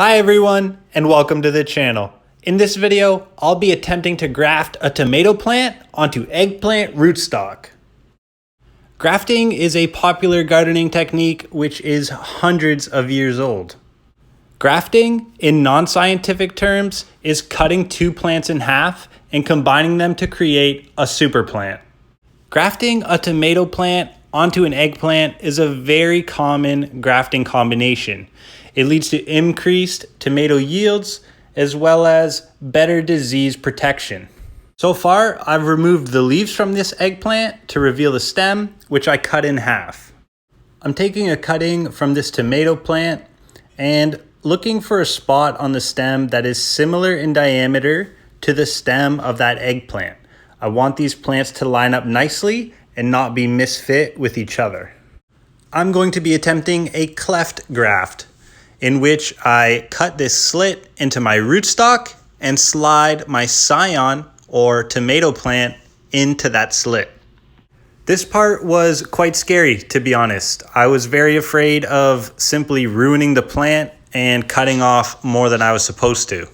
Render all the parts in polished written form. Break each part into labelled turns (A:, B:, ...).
A: Hi everyone, and welcome to the channel. In this video, I'll be attempting to graft a tomato plant onto eggplant rootstock. Grafting is a popular gardening technique which is hundreds of years old. Grafting, in non-scientific terms, is cutting two plants in half and combining them to create a super plant. Grafting a tomato plant onto an eggplant is a very common grafting combination. It leads to increased tomato yields as well as better disease protection. So far, I've removed the leaves from this eggplant to reveal the stem, which I cut in half. I'm taking a cutting from this tomato plant and looking for a spot on the stem that is similar in diameter to the stem of that eggplant. I want these plants to line up nicely and not be misfit with each other. I'm going to be attempting a cleft graft, in which I cut this slit into my rootstock and slide my scion or tomato plant into that slit. This part was quite scary, to be honest. I was very afraid of simply ruining the plant and cutting off more than I was supposed to.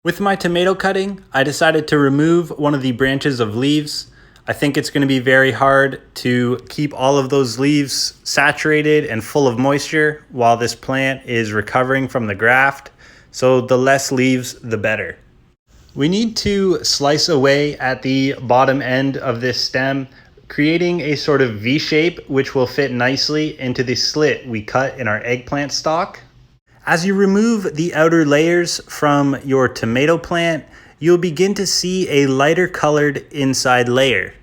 A: With my tomato cutting, I decided to remove one of the branches of leaves. I think it's going to be very hard to keep all of those leaves saturated and full of moisture while this plant is recovering from the graft, so the less leaves, the better. We need to slice away at the bottom end of this stem, creating a sort of V shape which will fit nicely into the slit we cut in our eggplant stalk. As you remove the outer layers from your tomato plant, you'll begin to see a lighter colored inside layer.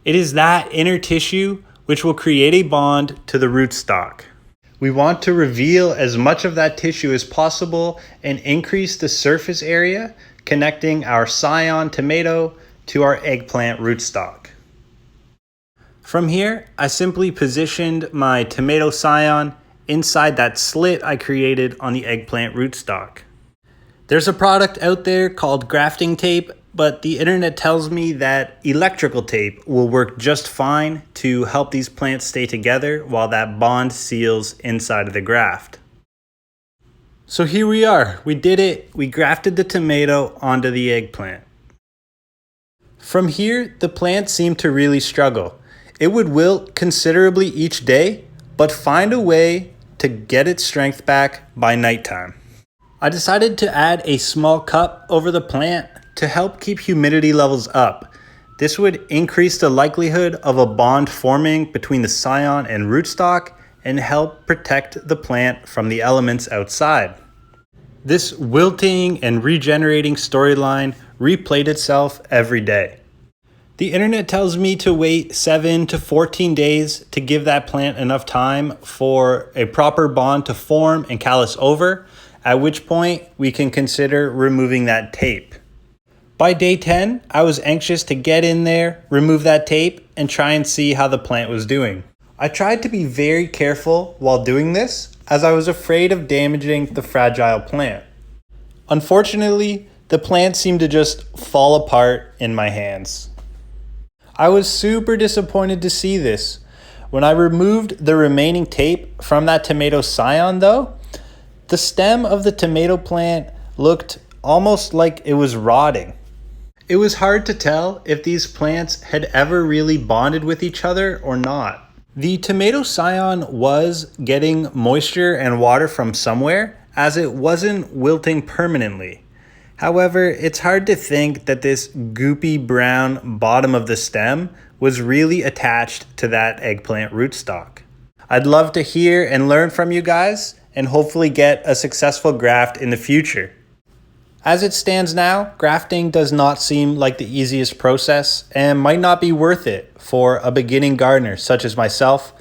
A: It is that inner tissue which will create a bond to the rootstock. We want to reveal as much of that tissue as possible and increase the surface area connecting our scion tomato to our eggplant rootstock. From here, I simply positioned my tomato scion inside that slit I created on the eggplant rootstock. There's a product out there called grafting tape, but the internet tells me that electrical tape will work just fine to help these plants stay together while that bond seals inside of the graft. So here we are, we did it. We grafted the tomato onto the eggplant. From here, the plant seemed to really struggle. It would wilt considerably each day, but find a way to get its strength back by nighttime. I decided to add a small cup over the plant to help keep humidity levels up. This would increase the likelihood of a bond forming between the scion and rootstock and help protect the plant from the elements outside. This wilting and regenerating storyline replayed itself every day. The internet tells me to wait 7 to 14 days to give that plant enough time for a proper bond to form and callus over, at which point we can consider removing that tape. By day 10, I was anxious to get in there, remove that tape, and try and see how the plant was doing. I tried to be very careful while doing this, as I was afraid of damaging the fragile plant. Unfortunately, the plant seemed to just fall apart in my hands. I was super disappointed to see this. When I removed the remaining tape from that tomato scion though, the stem of the tomato plant looked almost like it was rotting. It was hard to tell if these plants had ever really bonded with each other or not. The tomato scion was getting moisture and water from somewhere, as it wasn't wilting permanently. However, it's hard to think that this goopy brown bottom of the stem was really attached to that eggplant rootstock. I'd love to hear and learn from you guys and hopefully get a successful graft in the future. As it stands now, grafting does not seem like the easiest process and might not be worth it for a beginning gardener such as myself.